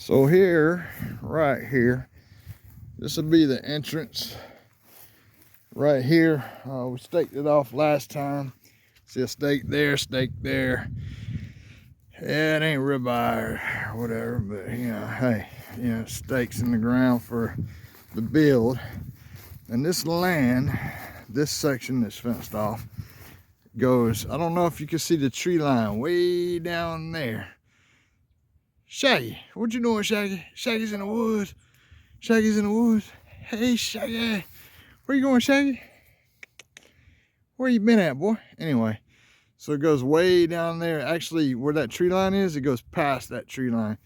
So here, right here, this will be the entrance right here. We staked it off last time. See a stake there, stake there. Yeah, it ain't ribeye or whatever, but hey, stakes in the ground for the build. And this land, this section that's fenced off, goes, I don't know if you can see the tree line way down there. Shaggy, what you doing, Shaggy? Shaggy's in the woods. Shaggy's in the woods. Hey, Shaggy. Where you going, Shaggy? Where you been at, boy? Anyway, so it goes way down there. Actually, where that tree line is, it goes past that tree line.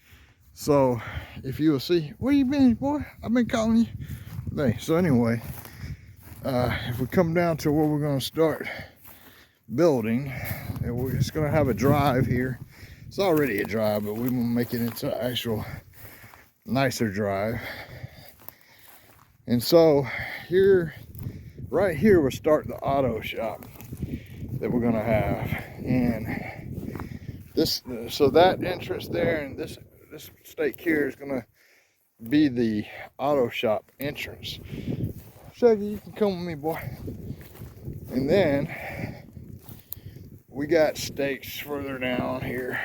So, if you will see, where you been, boy? I've been calling you. Hey, so anyway, if we come down to where we're going to start building, it's going to have a drive here. It's already a drive, but we're going to make it into an actual nicer drive. And so here, right here, we'll start the auto shop that we're going to have. And this, so that entrance there and this stake here is going to be the auto shop entrance. Shaggy, you can come with me, boy. And then we got stakes further down here.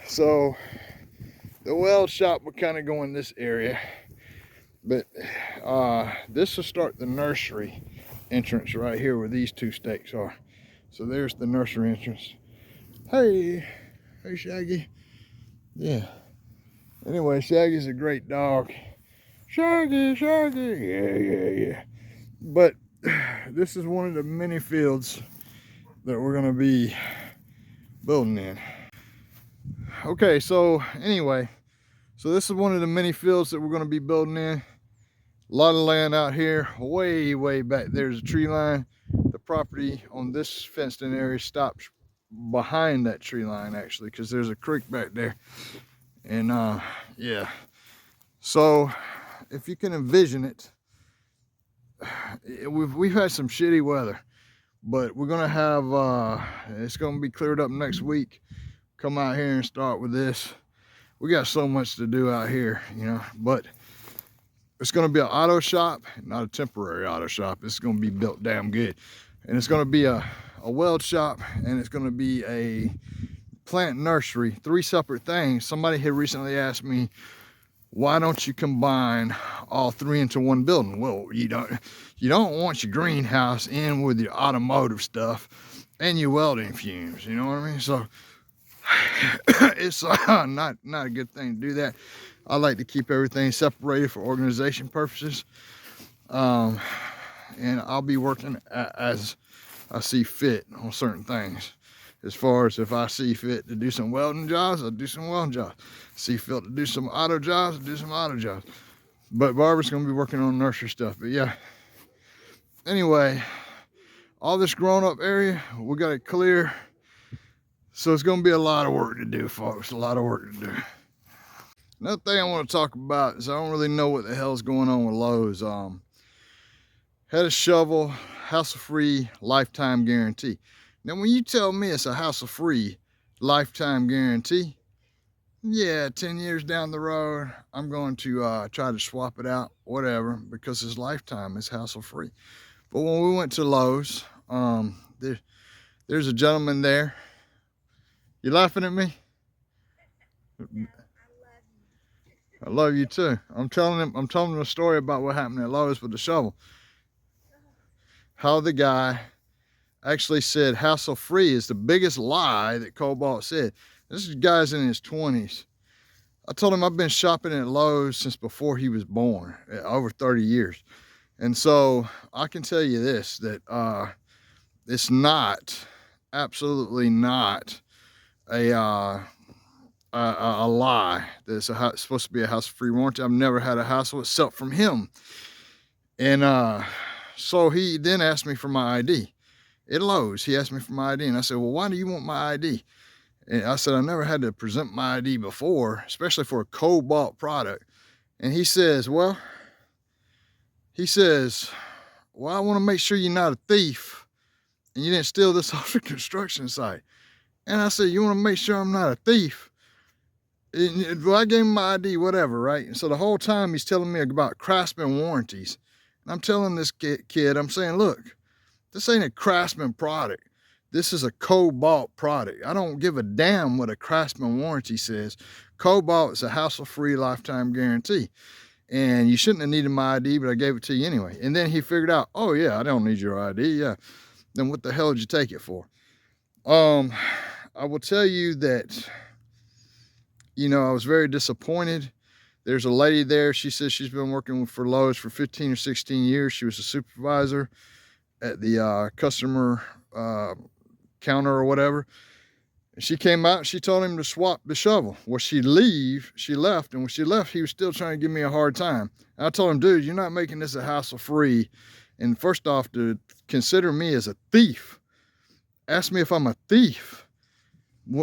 So the weld shop will kind of go in this area, but this will start the nursery entrance right here where these two stakes are. So there's the nursery entrance. Hey Shaggy. Yeah. Anyway, Shaggy's a great dog. Shaggy. Yeah. But this is one of the many fields that we're gonna be building in. Okay, so anyway, so this is one of the many fields that we're going to be building in. A lot of land out here, way back there's a tree line. The property on this fenced in area stops behind that tree line actually, because there's a creek back there. And yeah, so if you can envision it, we've had some shitty weather, but we're gonna have it's gonna be cleared up next week. Come out here and start with this. We got so much to do out here, but it's going to be an auto shop, not a temporary auto shop. It's going to be built damn good. And it's going to be a weld shop, and it's going to be a plant nursery, 3 separate things. Somebody had recently asked me, why don't you combine all 3 into one building? Well, you don't want your greenhouse in with your automotive stuff and your welding fumes, you know what I mean? So it's not a good thing to do that. I like to keep everything separated for organization purposes, and I'll be working as I see fit on certain things. As far as if I see fit to do some welding jobs, I'll do some welding jobs. See fit to do some auto jobs, I'll do some auto jobs. But Barbara's gonna be working on nursery stuff. But yeah, anyway, all this grown up area, we got it clear. So it's going to be a lot of work to do, folks. A lot of work to do. Another thing I want to talk about is I don't really know what the hell's going on with Lowe's. Had a shovel, hassle-free, lifetime guarantee. Now, when you tell me it's a hassle-free, lifetime guarantee, yeah, 10 years down the road, I'm going to try to swap it out, whatever, because it's lifetime, it's hassle-free. But when we went to Lowe's, there's a gentleman there. You laughing at me? I love you too. I'm telling him a story about what happened at Lowe's with the shovel. How the guy actually said hassle-free is the biggest lie that Kobalt said. This guy's in his 20s. I told him I've been shopping at Lowe's since before he was born, over 30 years. And so I can tell you this, that it's not, absolutely not, a lie that it's supposed to be a hassle-free warranty. I've never had a hassle except from him. And so he then asked me for my ID at Lowe's. He asked me for my ID, and I said, well, why do you want my ID? And I said, I never had to present my ID before, especially for a Kobalt product. And he says, well, I want to make sure you're not a thief and you didn't steal this off the construction site. And I said, you want to make sure I'm not a thief? Well, I gave him my ID, whatever, right? And so the whole time he's telling me about Craftsman warranties. And I'm telling this kid, I'm saying, look, this ain't a Craftsman product. This is a Kobalt product. I don't give a damn what a Craftsman warranty says. Kobalt is a hassle-free lifetime guarantee. And you shouldn't have needed my ID, but I gave it to you anyway. And then he figured out, oh yeah, I don't need your ID. Yeah. Then what the hell did you take it for? I will tell you that, I was very disappointed. There's a lady there. She says she's been working for Lowe's for 15 or 16 years. She was a supervisor at the customer counter or whatever. And she came out, she told him to swap the shovel. Well, she left, and when she left, he was still trying to give me a hard time. And I told him, dude, you're not making this a hassle-free. And first off, to consider me as a thief. Ask me if I'm a thief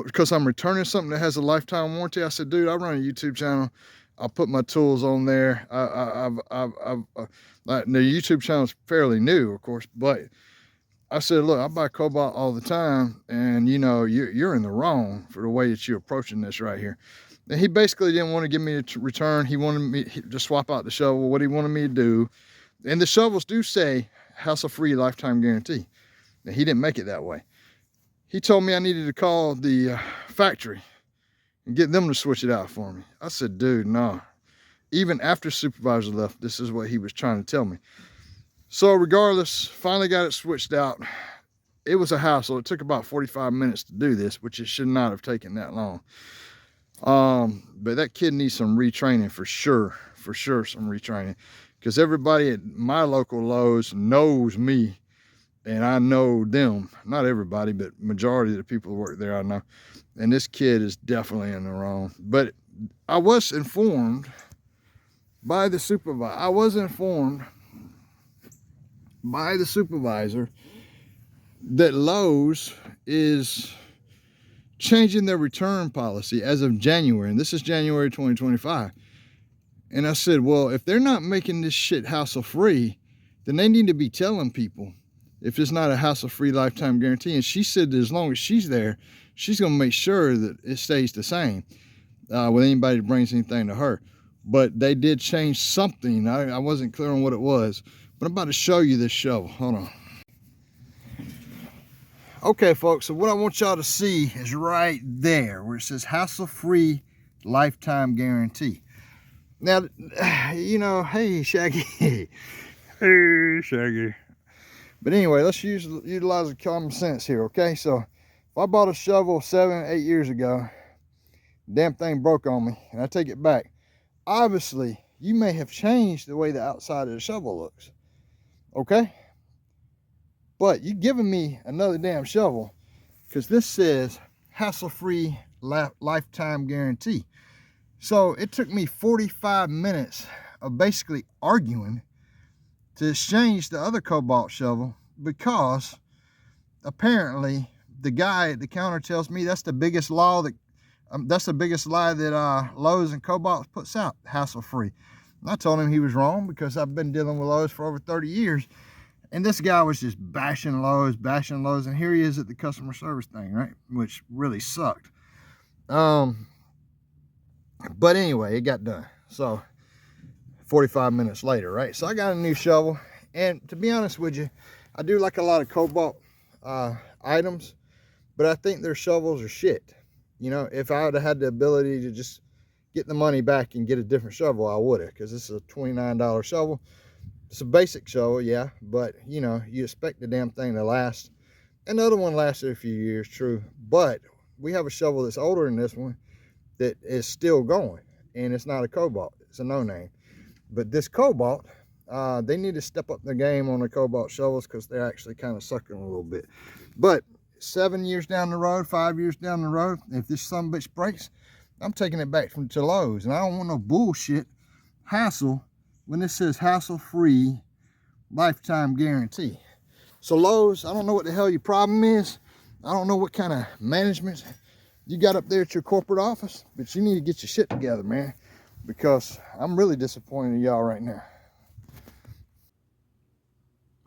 because I'm returning something that has a lifetime warranty. I said, dude, I run a YouTube channel. I'll put my tools on there. The YouTube channel is fairly new, of course, but I said, look, I buy Kobalt all the time, and you're in the wrong for the way that you're approaching this right here. And he basically didn't want to give me a return. He wanted me to swap out the shovel, what he wanted me to do. And the shovels do say hassle-free lifetime guarantee. And he didn't make it that way. He told me I needed to call the factory and get them to switch it out for me. I said, dude, no. Even after supervisor left, this is what he was trying to tell me. So regardless, finally got it switched out. It was a hassle. It took about 45 minutes to do this, which it should not have taken that long. But that kid needs some retraining for sure, some retraining. Because everybody at my local Lowe's knows me, and I know them. Not everybody, but majority of the people who work there I know. And this kid is definitely in the wrong. But I was informed by the supervisor. That Lowe's is changing their return policy as of January, and this is January 2025. And I said, well, if they're not making this shit hassle-free, then they need to be telling people if it's not a hassle-free lifetime guarantee. And she said that as long as she's there, she's going to make sure that it stays the same with anybody that brings anything to her. But they did change something. I wasn't clear on what it was. But I'm about to show you this shovel. Hold on. Okay, folks, so what I want y'all to see is right there where it says hassle-free lifetime guarantee. Now, hey, Shaggy. Hey, Shaggy. But anyway, let's utilize the common sense here, okay? So if I bought a shovel 7, 8 years ago, damn thing broke on me, and I take it back. Obviously, you may have changed the way the outside of the shovel looks, okay? But you're giving me another damn shovel because this says hassle-free lifetime guarantee. So it took me 45 minutes of basically arguing to exchange the other Kobalt shovel because apparently the guy at the counter tells me that's the biggest lie that Lowe's and Kobalt puts out, hassle-free. And I told him he was wrong because I've been dealing with Lowe's for over 30 years. And this guy was just bashing Lowe's, and here he is at the customer service thing, right? Which really sucked. But anyway, it got done. So 45 minutes later, right? So I got a new shovel. And to be honest with you, I do like a lot of Kobalt items, but I think their shovels are shit. If I would have had the ability to just get the money back and get a different shovel, I would have, because this is a $29 shovel. It's a basic shovel, yeah, but you expect the damn thing to last. Another one lasted a few years, true, but we have a shovel that's older than this one that is still going, and it's not a Kobalt, it's a no-name. But this Kobalt, they need to step up their game on the Kobalt shovels because they're actually kind of sucking a little bit. But 7 years down the road, 5 years down the road, if this sumbitch breaks, I'm taking it back to Lowe's, and I don't want no bullshit hassle when this says hassle-free lifetime guarantee. So Lowe's, I don't know what the hell your problem is. I don't know what kind of management you got up there at your corporate office, but you need to get your shit together, man, because I'm really disappointed in y'all right now.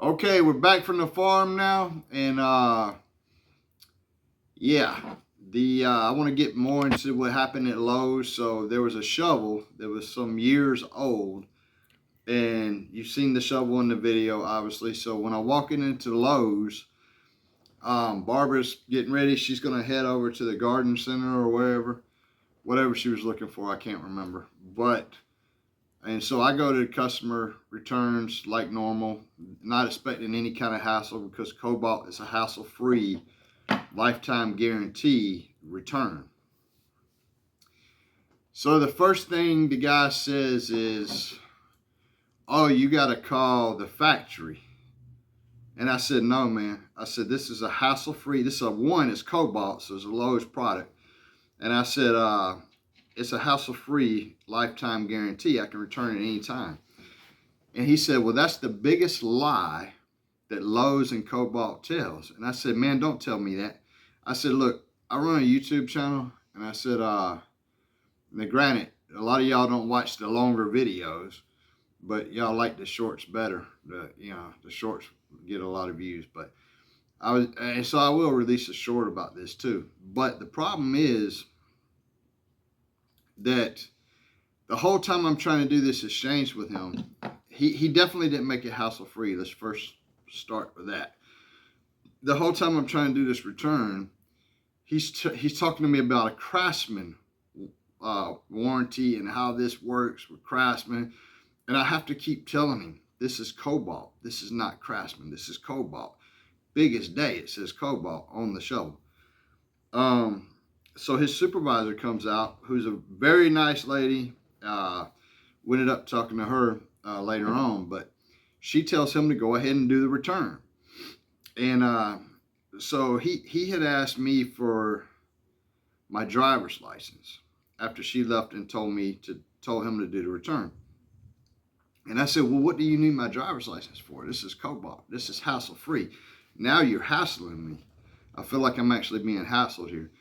Okay, we're back from the farm now, and yeah, I want to get more into what happened at Lowe's. So there was a shovel that was some years old, and you've seen the shovel in the video, obviously. So when I walk into Lowe's, Barbara's getting ready. She's gonna head over to the garden center or whatever she was looking for. I can't remember, and so I go to customer returns like normal, not expecting any kind of hassle because Kobalt is a hassle-free, lifetime guarantee return. So the first thing the guy says is, "Oh, you got to call the factory." And I said, "No, man." I said, "This is a hassle-free. This is it's Kobalt, so it's a Lowe's product." And I said, "It's a hassle-free lifetime guarantee. I can return it anytime." And he said, "Well, that's the biggest lie that Lowe's and Kobalt tells." And I said, "Man, don't tell me that." I said, "Look, I run a YouTube channel." And I said, now granted, a lot of y'all don't watch the longer videos, but y'all like the shorts better. The shorts get a lot of views, and so I will release a short about this too. But the problem is that the whole time I'm trying to do this exchange with him, he definitely didn't make it hassle free. Let's first start with that. The whole time I'm trying to do this return, he's talking to me about a Craftsman warranty and how this works with Craftsman, and I have to keep telling him this is Kobalt. This is not Craftsman. This is Kobalt. Big as day, it says Kobalt on the shovel. So his supervisor comes out, who's a very nice lady. We ended up talking to her later on, but she tells him to go ahead and do the return. And so he had asked me for my driver's license after she left and told him to do the return. And I said, "Well, what do you need my driver's license for? This is Kobalt. This is hassle free. Now you're hassling me. I feel like I'm actually being hassled here."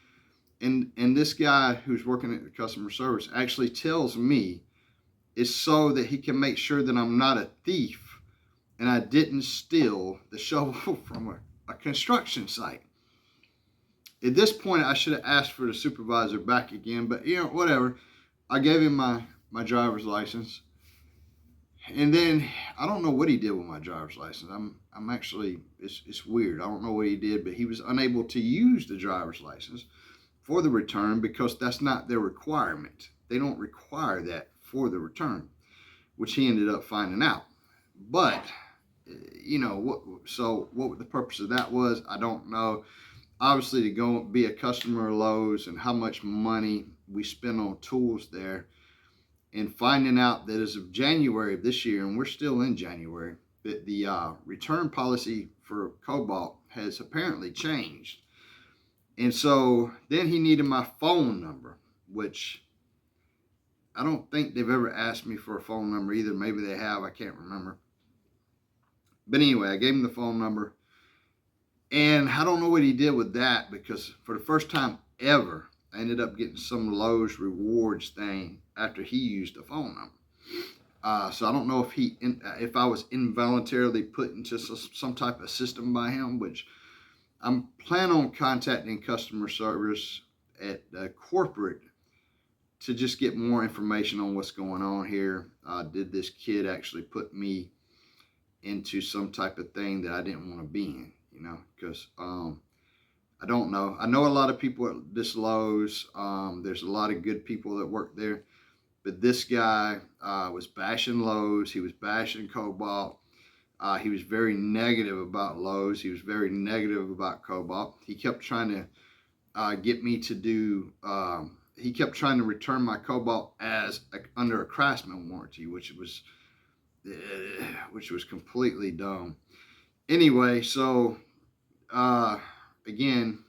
And this guy who's working at the customer service actually tells me it's so that he can make sure that I'm not a thief and I didn't steal the shovel from a construction site. At this point, I should have asked for the supervisor back again, but whatever. I gave him my driver's license. And then I don't know what he did with my driver's license. I'm actually, it's weird. I don't know what he did, but he was unable to use the driver's license for the return because that's not their requirement. They don't require that for the return, which he ended up finding out. But what the purpose of that was, I don't know. Obviously, to go be a customer of Lowe's and how much money we spend on tools there, and finding out that as of January of this year, and we're still in January, that the return policy for Kobalt has apparently changed. And so then he needed my phone number, which I don't think they've ever asked me for a phone number either. Maybe they have, I can't remember. But anyway, I gave him the phone number. And I don't know what he did with that, because for the first time ever, I ended up getting some Lowe's rewards thing after he used the phone number. So I don't know if I was involuntarily put into some type of system by him, which I'm planning on contacting customer service at corporate to just get more information on what's going on here. Did this kid actually put me into some type of thing that I didn't want to be in? Because I don't know. I know a lot of people at this Lowe's. There's a lot of good people that work there. But this guy was bashing Lowe's. He was bashing Kobalt. He was very negative about Lowe's. He was very negative about Kobalt. He kept trying to get me to do, he kept trying to return my Kobalt under a Craftsman warranty, which was completely dumb. Anyway, so again,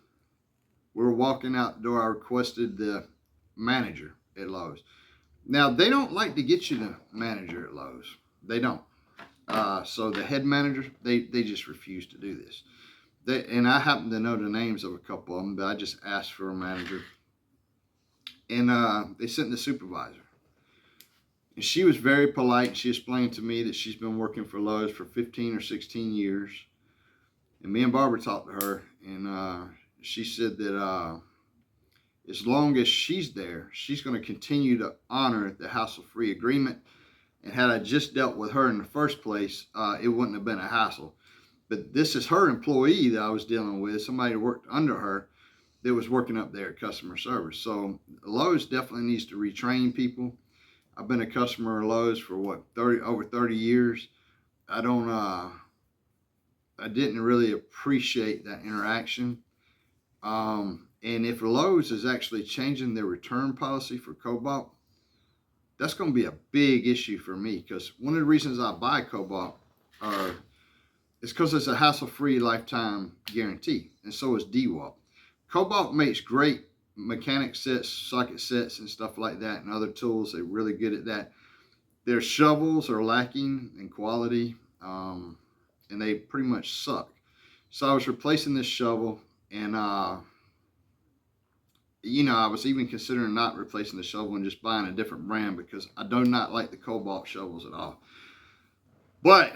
we were walking out the door. I requested the manager at Lowe's. Now, they don't like to get you the manager at Lowe's. They don't. So the head manager, they just refuse to do this. And I happen to know the names of a couple of them, but I just asked for a manager. And they sent the supervisor. And she was very polite. She explained to me that she's been working for Lowe's for 15 or 16 years. And me and Barbara talked to her, and she said that as long as she's there, she's going to continue to honor the hassle-free agreement. And had I just dealt with her in the first place, it wouldn't have been a hassle. But this is her employee that I was dealing with, somebody that worked under her that was working up there at customer service. So Lowe's definitely needs to retrain people. I've been a customer of Lowe's for what, over 30 years. I don't I didn't really appreciate that interaction. And if Lowe's is actually changing their return policy for Kobalt, that's going to be a big issue for me, because one of the reasons I buy Kobalt is because it's a hassle-free lifetime guarantee, and so is DeWalt. Kobalt makes great mechanic sets, socket sets, and stuff like that, and other tools. They're really good at that. Their shovels are lacking in quality, and they pretty much suck. So I was replacing this shovel, and I was even considering not replacing the shovel and just buying a different brand, because I do not like the Kobalt shovels at all. But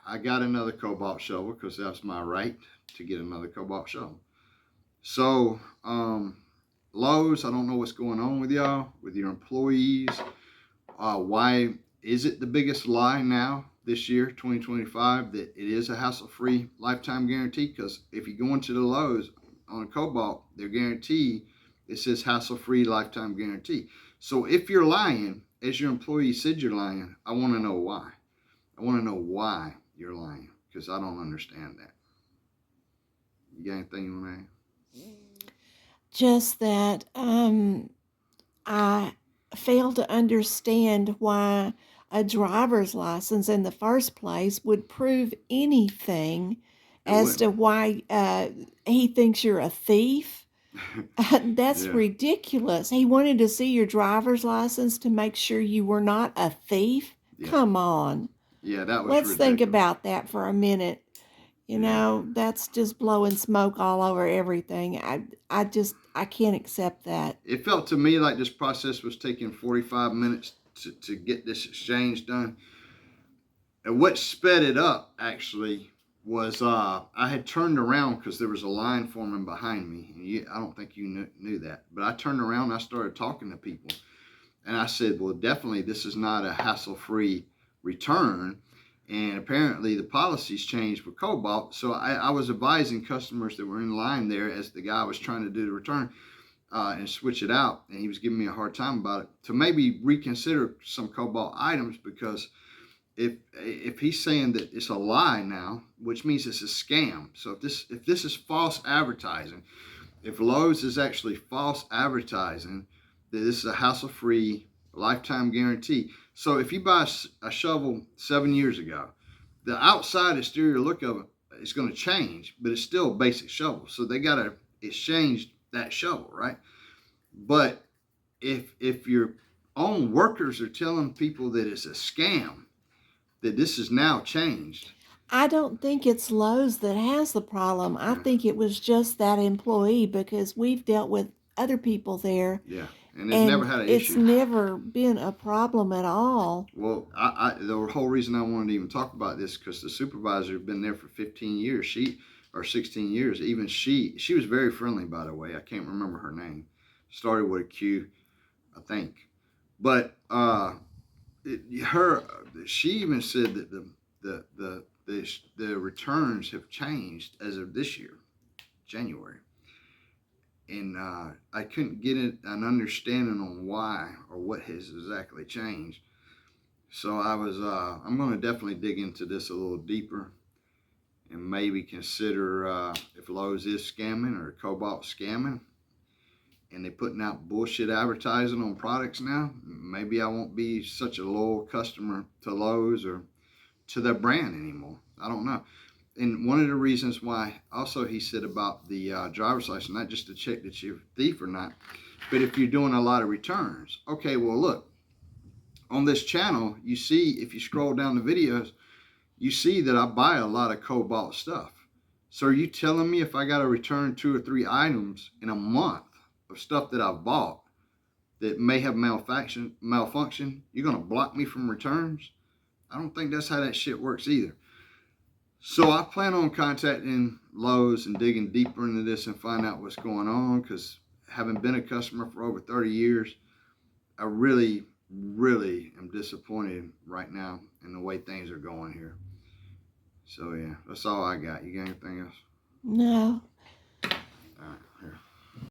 I got another Kobalt shovel because that's my right to get another Kobalt shovel. So, Lowe's, I don't know what's going on with y'all, with your employees. Why is it the biggest lie now this year, 2025, that it is a hassle-free lifetime guarantee? Because if you go into the Lowe's on a Kobalt, their guarantee, it says hassle-free lifetime guarantee. So if you're lying, as your employee said you're lying, I want to know why. I want to know why you're lying, because I don't understand that. You got anything you want to add? Just that I fail to understand why a driver's license in the first place would prove anything It as wouldn't. to why he thinks you're a thief. That's Yeah, ridiculous. He wanted to see your driver's license to make sure you were not a thief. yeah, Come on. yeah. That was Let's think ridiculous. about that for a minute. Yeah, That's just blowing smoke all over everything. I can't accept that. it felt to me like this process was taking 45 minutes to get this exchange done. And what sped it up actually was I had turned around because there was a line forming behind me. And I don't think you knew that, but I turned around and I started talking to people. And I said, well, definitely this is not a hassle-free return. And apparently the policies changed with Kobalt. So I was advising customers that were in line there as the guy was trying to do the return and switch it out. And he was giving me a hard time about it, to maybe reconsider some Kobalt items, because if he's saying that it's a lie now, which means it's a scam. So if this is false advertising, if Lowe's is actually false advertising that this is a hassle-free lifetime guarantee. So if you buy a shovel 7 years ago, the outside exterior look of it is going to change, but it's still a basic shovel. So they got to exchange that shovel, right? But if your own workers are telling people that it's a scam, that this is now changed. I don't think it's Lowe's that has the problem. I Yeah, think it was just that employee, because we've dealt with other people there yeah, and they've never and had an it's issue. never been a problem at all. Well, the whole reason I wanted to even talk about this, because the supervisor had been there for 15 years. She, or 16 years. Even she was very friendly, by the way. I can't remember her name. Started with a Q, I think. But her, she even said that the returns have changed as of this year, January. And I couldn't get an understanding on why or what has exactly changed. So I'm going to definitely dig into this a little deeper and maybe consider if Lowe's is scamming or Kobalt scamming, and they're putting out bullshit advertising on products now. Maybe I won't be such a loyal customer to Lowe's or to their brand anymore. I don't know. And one of the reasons why also he said about the driver's license, not just to check that you're a thief or not, but if you're doing a lot of returns. Okay, well, look, on this channel, you see, if you scroll down the videos, you see that I buy a lot of Kobalt stuff. So are you telling me if I got to return 2 or 3 items in a month of stuff that I've bought that may have malfunction, you're going to block me from returns? I don't think that's how that shit works either. So I plan on contacting Lowe's and digging deeper into this and find out what's going on, because having been a customer for over 30 years, I really, really am disappointed right now in the way things are going here. So yeah, that's all I got. You got anything else? No.